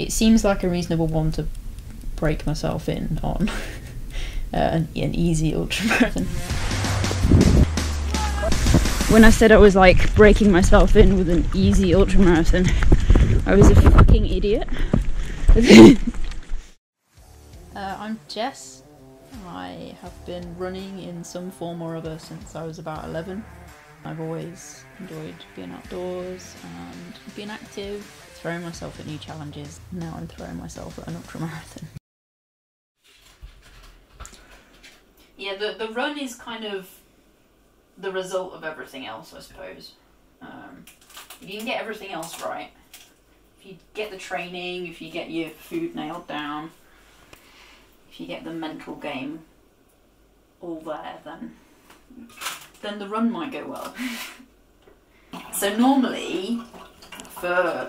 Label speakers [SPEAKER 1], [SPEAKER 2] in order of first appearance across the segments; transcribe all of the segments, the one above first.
[SPEAKER 1] it seems like a reasonable one to break myself in on. An easy ultramarathon. When I said I was like breaking myself in with an easy ultramarathon, I was a fucking idiot. I'm Jess. I have been running in some form or other since I was about 11. I've always enjoyed being outdoors and being active, throwing myself at new challenges. Now I'm throwing myself at an ultramarathon. Yeah, the run is kind of the result of everything else, I suppose. If you can get everything else right, if you get the training, if you get your food nailed down, if you get the mental game all there, then the run might go well. So normally, for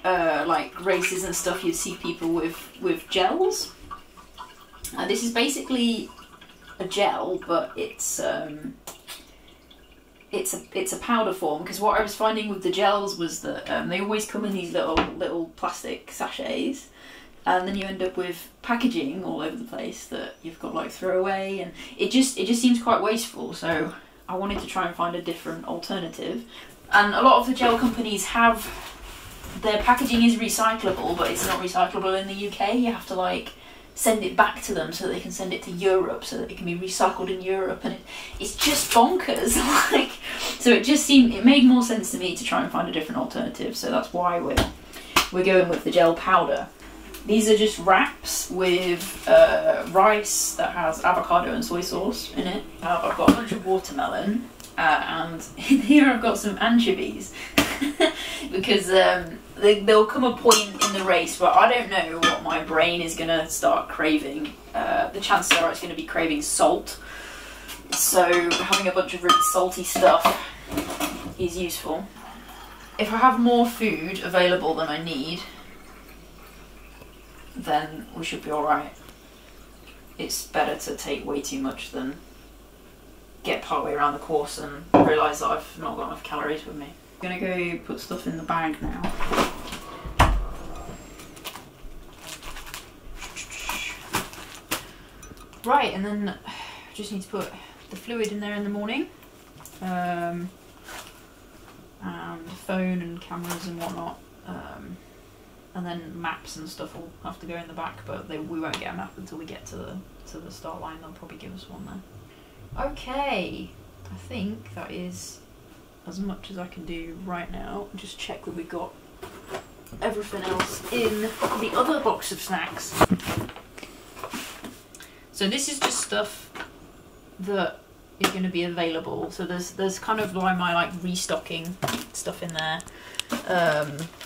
[SPEAKER 1] like races and stuff, you'd see people with gels. This is basically a gel, but it's a powder form, because what I was finding with the gels was that they always come in these little plastic sachets, and then you end up with packaging all over the place that you've got like throw away, and it just seems quite wasteful. So I wanted to try and find a different alternative, and a lot of the gel companies have their packaging is recyclable, but it's not recyclable in the UK. You have to like send it back to them so they can send it to Europe so that it can be recycled in Europe, and it's just bonkers. Like, so it made more sense to me to try and find a different alternative. So that's why we're going with the gel powder. These are just wraps with rice that has avocado and soy sauce in it. I've got a bunch of watermelon, and here I've got some anchovies. Because there'll come a point in the race where I don't know what my brain is going to start craving. The chances are it's going to be craving salt. So having a bunch of really salty stuff is useful. If I have more food available than I need, then we should be alright. It's better to take way too much than get partway around the course and realise that I've not got enough calories with me. I'm gonna go put stuff in the bag now. Right, and then just need to put the fluid in there in the morning. And phone and cameras and whatnot. And then maps and stuff will have to go in the back, but we won't get a map until we get to the start line. They'll probably give us one then. Okay, I think that is as much as I can do right now. Just check that we got everything else in the other box of snacks. So this is just stuff that is going to be available. So there's kind of like my like restocking stuff in there.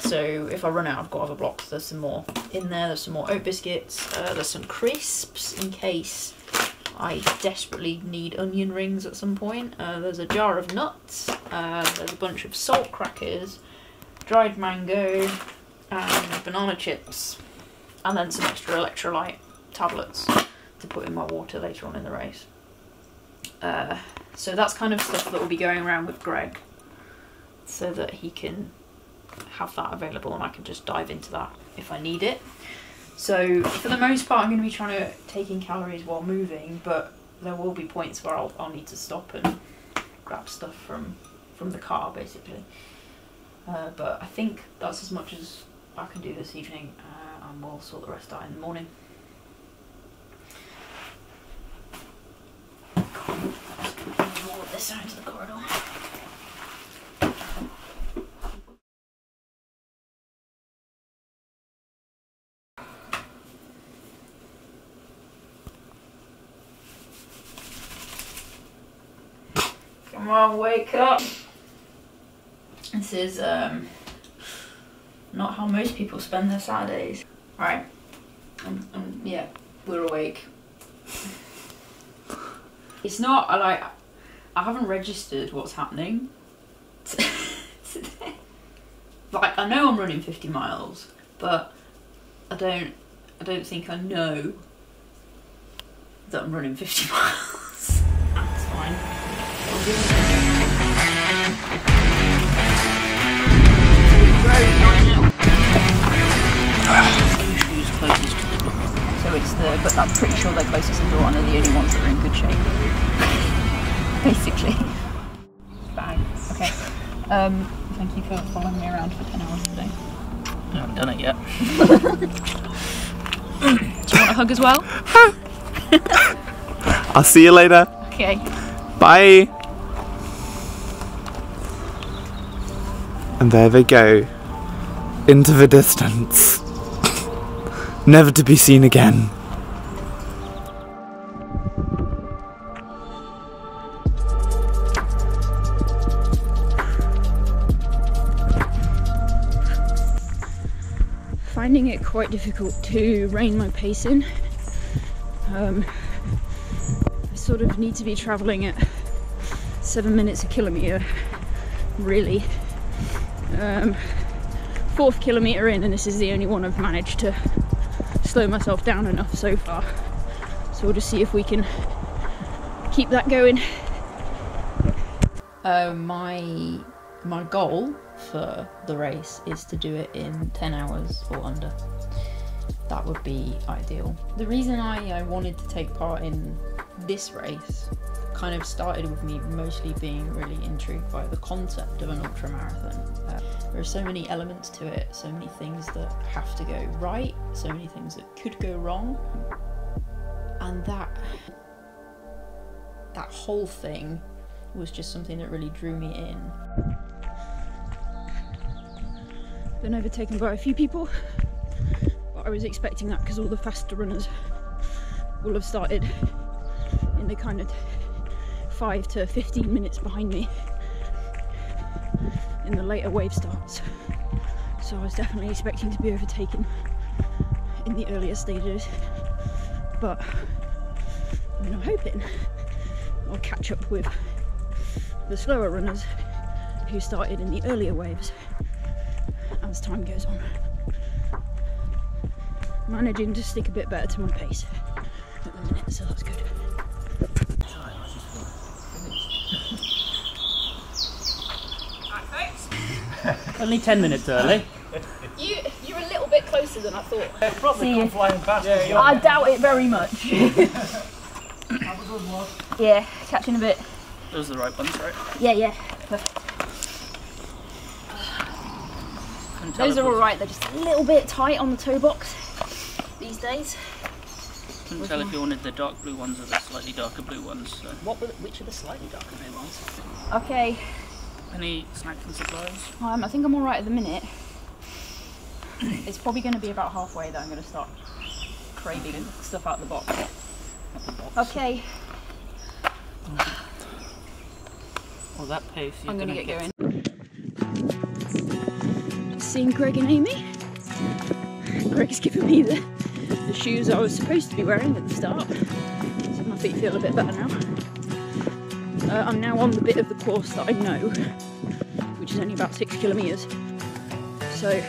[SPEAKER 1] So if I run out of got other blocks, there's some more in there. There's some more oat biscuits. There's some crisps in case I desperately need onion rings at some point. There's a jar of nuts, there's a bunch of salt crackers, dried mango, and banana chips, and then some extra electrolyte tablets to put in my water later on in the race. So that's kind of stuff that will be going around with Greg, so that he can have that available and I can just dive into that if I need it. So for the most part, I'm going to be trying to take in calories while moving, but there will be points where I'll need to stop and grab stuff from the car, basically. But I think that's as much as I can do this evening, and we'll sort the rest out in the morning. Roll this out into the corridor. Come on, wake up. This is not how most people spend their Saturdays. Right, yeah, we're awake. It's not like I haven't registered what's happening today. Like, I know I'm running 50 miles, but I don't think I know that I'm running 50 miles. That's fine. I'm pretty sure they're closest to the door and they're the only ones that are in good shape. Basically. Bag. Okay. Thank you for following me around for 10 hours today.
[SPEAKER 2] I haven't done it yet.
[SPEAKER 1] Do you want a hug as well?
[SPEAKER 3] I'll see you later.
[SPEAKER 1] Okay.
[SPEAKER 3] Bye. And there they go. Into the distance. Never to be seen again.
[SPEAKER 1] Finding it quite difficult to rein my pace in. I sort of need to be travelling at 7 minutes a kilometre, really. 4th kilometre in, and this is the only one I've managed to slow myself down enough so far. So we'll just see if we can keep that going. My goal for the race is to do it in 10 hours or under. That would be ideal. The reason I wanted to take part in this race kind of started with me mostly being really intrigued by the concept of an ultramarathon. There are so many elements to it, so many things that have to go right, so many things that could go wrong, and that whole thing was just something that really drew me in. Been overtaken by a few people, but I was expecting that because all the faster runners will have started in the kind of 5 to 15 minutes behind me in the later wave starts. So I was definitely expecting to be overtaken in the earlier stages, but I'm hoping I'll catch up with the slower runners who started in the earlier waves as time goes on. Managing to stick a bit better to my pace at the minute, so that's good.
[SPEAKER 2] Only 10 minutes early.
[SPEAKER 1] You're a little bit closer than I thought.
[SPEAKER 2] Probably come flying past.
[SPEAKER 1] I doubt it very much. Yeah, catching a bit.
[SPEAKER 2] Those are the right ones, right?
[SPEAKER 1] Yeah. Perfect. Those are alright, they're just a little bit tight on the toe box these days.
[SPEAKER 2] Couldn't tell if you wanted the dark blue ones or the slightly darker blue ones. So.
[SPEAKER 4] Which are the slightly darker blue ones?
[SPEAKER 1] Okay.
[SPEAKER 2] Any snacks and supplies?
[SPEAKER 1] I think I'm alright at the minute. It's probably going to be about halfway that I'm going to start craving stuff out of the box. Okay.
[SPEAKER 2] Well, that pace,
[SPEAKER 1] I'm going to get going. Just seeing Greg and Amy. Greg's given me the shoes I was supposed to be wearing at the start, so my feet feel a bit better now. I'm now on the bit of the course that I know, which is only about 6 kilometres, so it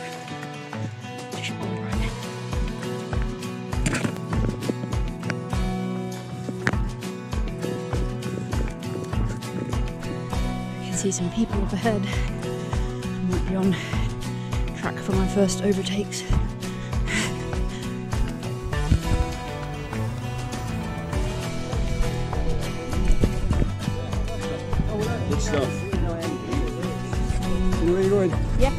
[SPEAKER 1] should be alright. I can see some people up ahead. I might be on track for my first overtakes.
[SPEAKER 5] Good stuff. You know where you're going?
[SPEAKER 1] Yeah.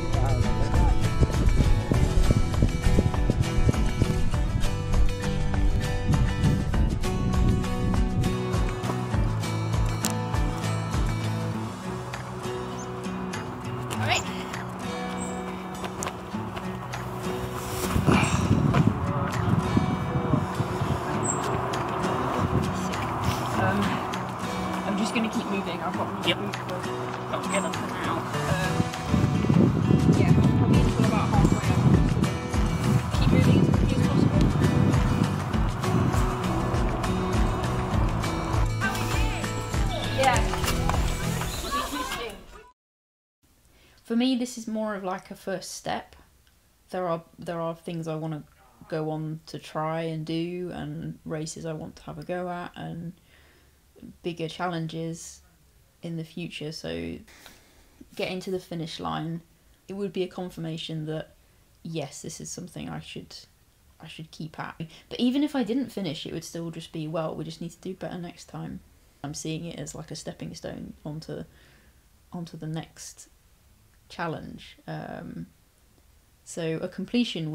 [SPEAKER 1] Alright. I'm just going to keep moving. I've got
[SPEAKER 2] Yep. Got together for now.
[SPEAKER 1] Yeah, probably until about halfway. Keep moving as quickly as possible. Yeah. For me, this is more of like a first step. There are things I want to go on to try and do, and races I want to have a go at, and bigger challenges in the future. So getting to the finish line, it would be a confirmation that yes, this is something I should keep at. But even if I didn't finish, it would still just be, well, we just need to do better next time. I'm seeing it as like a stepping stone onto the next challenge. So a completion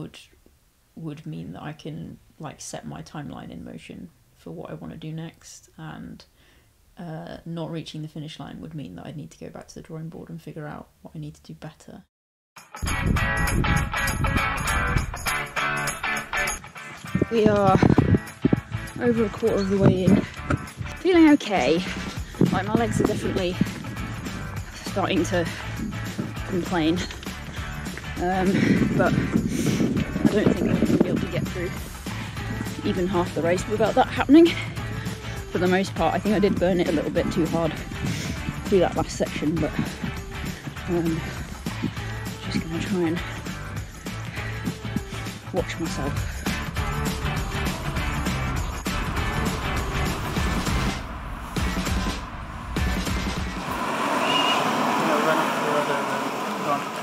[SPEAKER 1] would mean that I can like set my timeline in motion for what I want to do next, and not reaching the finish line would mean that I'd need to go back to the drawing board and figure out what I need to do better. We are over a quarter of the way in. Feeling okay. Like, my legs are definitely starting to complain. But I don't think I'm going to be able to get through even half the race without that happening. For the most part, I think I did burn it a little bit too hard through that last section, but just going to try and watch myself.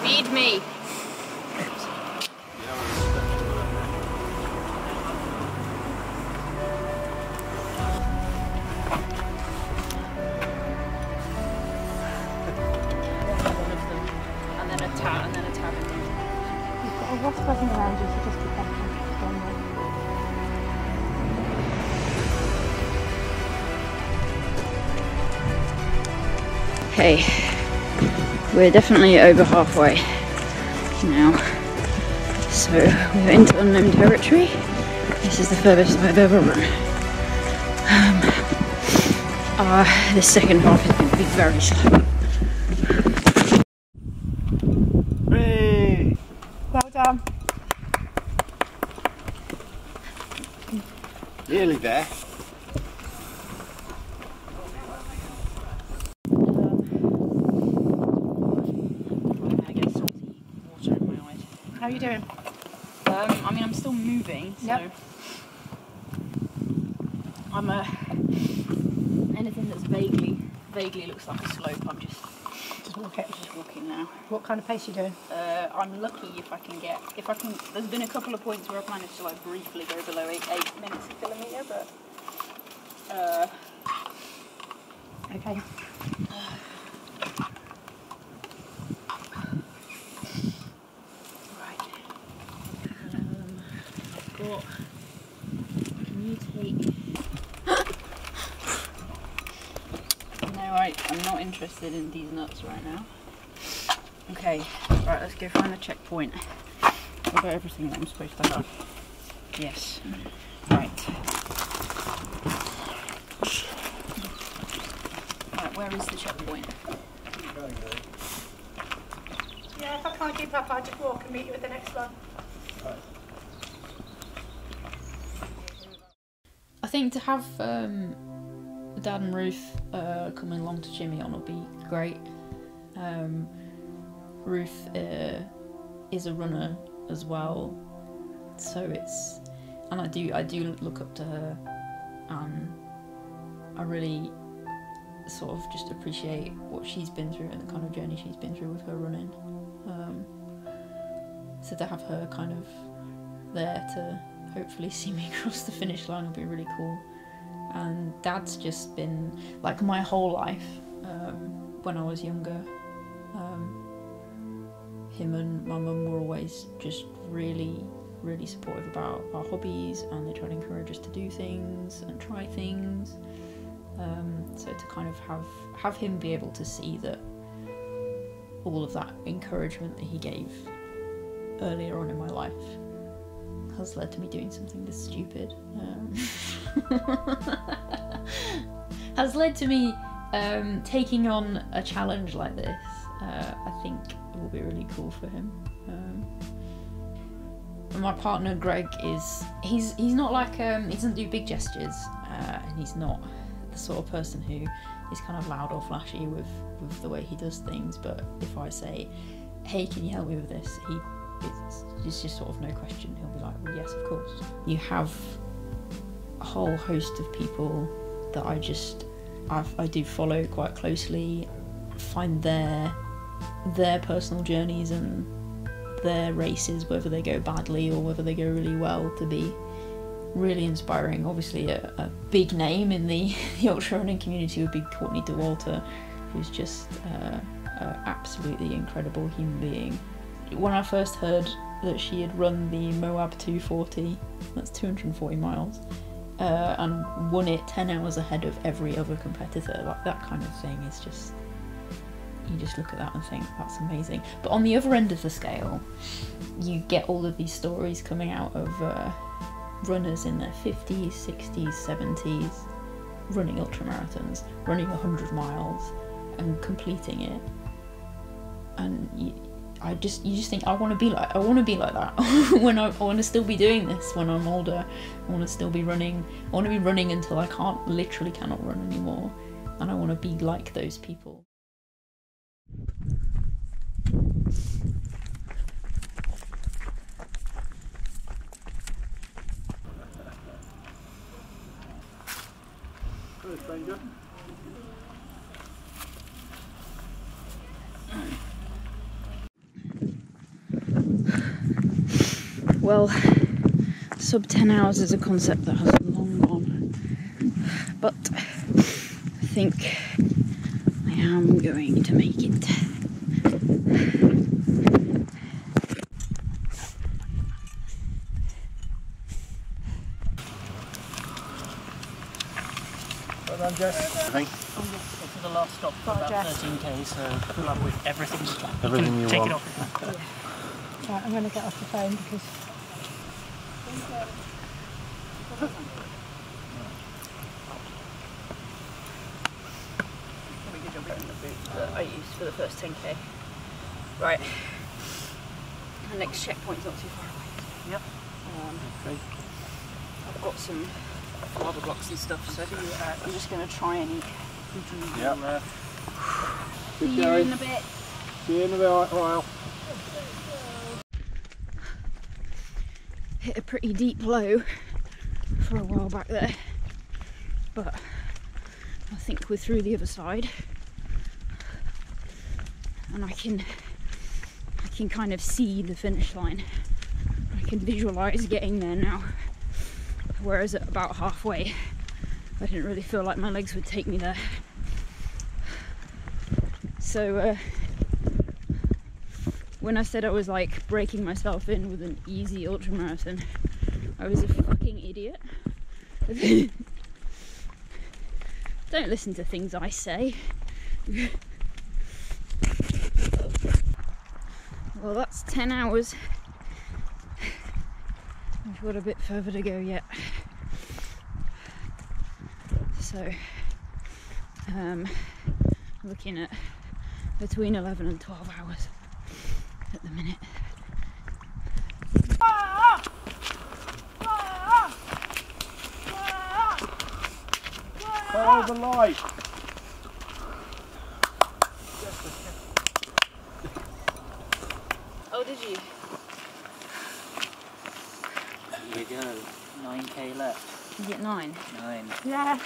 [SPEAKER 1] Feed me! And then a tab again. You've got a wasp buzzing around you, so just keep that on. Okay. We're definitely over halfway now, so we're into unknown territory. This is the furthest I've ever run. This second half is going to be very slow.
[SPEAKER 3] Hooray!
[SPEAKER 1] Well done.
[SPEAKER 3] Nearly there.
[SPEAKER 1] How are you doing? I mean, I'm still moving, so yep. I'm anything that's vaguely looks like a slope. I'm just walking now.
[SPEAKER 5] What kind of pace are you doing?
[SPEAKER 1] I'm lucky if I can. There's been a couple of points where I've managed to like briefly go below 8 minutes a kilometre, but
[SPEAKER 5] okay.
[SPEAKER 1] Can you take... No, I'm not interested in these nuts right now. Okay, right, let's go find the checkpoint. I've got everything that I'm supposed to have. Yes. Right. Right, where is the checkpoint?
[SPEAKER 5] Yeah, if I can't keep up, I'll just walk and meet you at the next one. Right.
[SPEAKER 1] I think to have Dad and Ruth coming along to cheer me on will be great. Ruth is a runner as well, so and I do look up to her, and I really sort of just appreciate what she's been through and the kind of journey she's been through with her running. So to have her kind of there to hopefully see me cross the finish line will be really cool. And Dad's just been, like, my whole life, when I was younger, him and my mum were always just really supportive about our hobbies, and they try to encourage us to do things and try things. So to kind of have him be able to see that all of that encouragement that he gave earlier on in my life has led to me doing something this stupid, has led to me taking on a challenge like this. I think it will be really cool for him. My partner Greg he's not like he doesn't do big gestures, and he's not the sort of person who is kind of loud or flashy with the way he does things. But if I say, "Hey, can you help me with this?" it's just sort of no question. He'll be like, "Well, yes, of course." You have a whole host of people that I do follow quite closely, find their personal journeys and their races, whether they go badly or whether they go really well, to be really inspiring. Obviously a big name in the ultra running community would be Courtney Dewalter, who's just an absolutely incredible human being. When I first heard that she had run the Moab 240, that's 240 miles, and won it 10 hours ahead of every other competitor, like that kind of thing is just, you just look at that and think that's amazing. But on the other end of the scale, you get all of these stories coming out of runners in their 50s, 60s, 70s running ultramarathons, running 100 miles and completing it, and you just think, I want to be like that. When I want to still be doing this when I'm older. I want to still be running. I want to be running until I literally cannot run anymore, and I want to be like those people.
[SPEAKER 6] Hello, stranger.
[SPEAKER 1] Well, sub 10 hours is a concept that has long gone, but I think I am going to make it.
[SPEAKER 6] Well done, Jess. Thank
[SPEAKER 2] For the last stop, for about 13k, so pull up with everything.
[SPEAKER 6] Everything you
[SPEAKER 2] take
[SPEAKER 6] want.
[SPEAKER 2] it off.
[SPEAKER 5] Right, I'm going to get off the phone because...
[SPEAKER 1] Probably good job wearing the boots that I used for the first 10k. Right. The next checkpoint's not too far away.
[SPEAKER 2] Yep.
[SPEAKER 6] Okay.
[SPEAKER 1] I've got some lava blocks and stuff, so I'm just going to try and eat.
[SPEAKER 6] Yep.
[SPEAKER 1] See you in a bit.
[SPEAKER 6] See you in a while.
[SPEAKER 1] Hit a pretty deep low for a while back there, but I think we're through the other side, and I can kind of see the finish line. I can visualise getting there now, whereas at about halfway I didn't really feel like my legs would take me there. So when I said I was like breaking myself in with an easy ultramarathon, I was a fucking idiot. Don't listen to things I say. Well, that's 10 hours. We've got a bit further to go yet. So, looking at between 11 and 12 hours at the minute.
[SPEAKER 6] Follow the light.
[SPEAKER 1] Oh, did you?
[SPEAKER 2] Here we go. 9k left.
[SPEAKER 1] You get 9?
[SPEAKER 2] 9.
[SPEAKER 5] Yeah.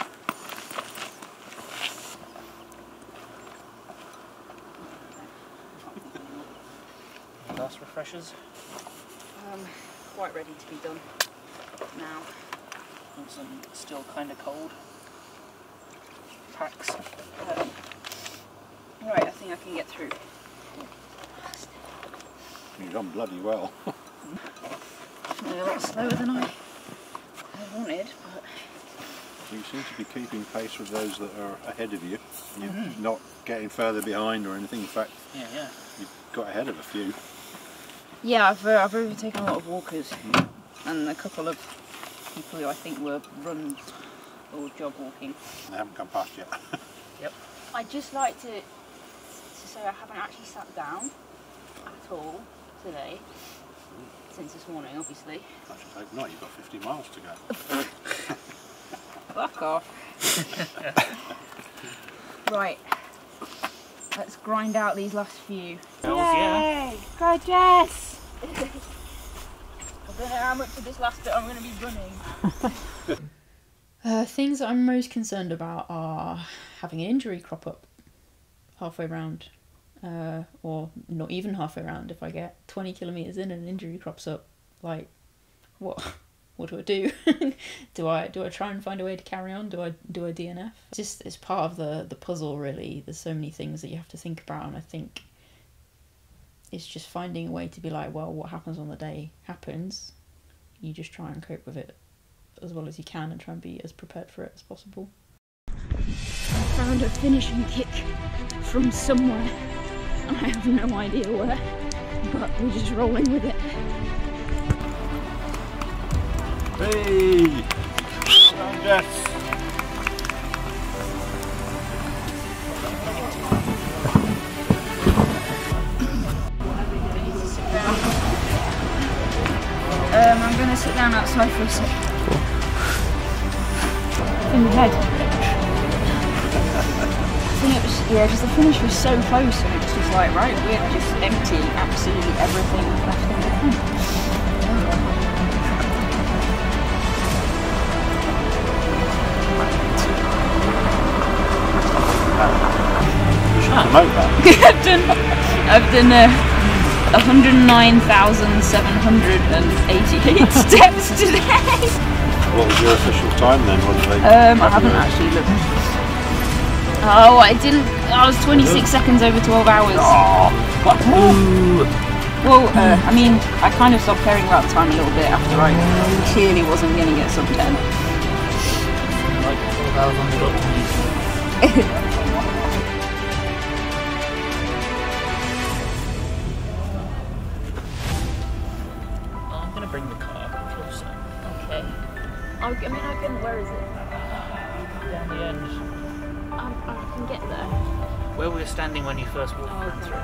[SPEAKER 2] Last refreshers.
[SPEAKER 1] Quite ready to be done now.
[SPEAKER 2] Want some still kind of cold packs.
[SPEAKER 1] Right, I think I can get through.
[SPEAKER 6] You've done bloody well.
[SPEAKER 1] A lot slower than I wanted, but
[SPEAKER 6] You seem to be keeping pace with those that are ahead of you. You're not getting further behind or anything. In fact,
[SPEAKER 2] Yeah.
[SPEAKER 6] you've got ahead of a few.
[SPEAKER 1] yeah, I've overtaken a lot of walkers and a couple of people who I think were run or jog walking.
[SPEAKER 6] They haven't come past yet.
[SPEAKER 2] Yep.
[SPEAKER 1] I'd just like to say I haven't actually sat down at all today, since this morning, obviously.
[SPEAKER 6] I should hope not. You've got 50 miles to go.
[SPEAKER 1] Fuck off. Right, let's grind out these last few.
[SPEAKER 2] Yeah.
[SPEAKER 5] Yay! Go, Jess!
[SPEAKER 1] I don't know how much of this last bit I'm going to be running. Things that I'm most concerned about are having an injury crop up halfway round or not even halfway around. If I get 20 kilometres in and an injury crops up, like, what do I do? do I try and find a way to carry on? Do I DNF? It's part of the puzzle, really. There's so many things that you have to think about, and I think it's just finding a way to be like, well, what happens on the day happens. You just try and cope with it as well as you can and try and be as prepared for it as possible.
[SPEAKER 7] I found a finishing kick from somewhere. I have no idea where, but we're just rolling with it.
[SPEAKER 6] Hey! Jess!
[SPEAKER 7] I'm going to sit down outside for a sec. In the head. Because the finish was so close and it was just like, right, we're just emptying absolutely everything left in the front.
[SPEAKER 6] You should promote that.
[SPEAKER 7] I've done 109,788 steps today.
[SPEAKER 6] What was your official time then? What did they
[SPEAKER 7] I haven't actually looked. Oh, I didn't. I was 26 seconds over 12 hours.
[SPEAKER 6] Oh.
[SPEAKER 7] Well, I mean, I kind of stopped caring about the time a little bit after I clearly wasn't going to get sub 10.
[SPEAKER 2] Like 12 hours on the dot. I'm going to bring the car closer.
[SPEAKER 7] Okay. I can. Where is it?
[SPEAKER 2] Down the end.
[SPEAKER 7] I can get there.
[SPEAKER 2] Where we were standing when you first walked through.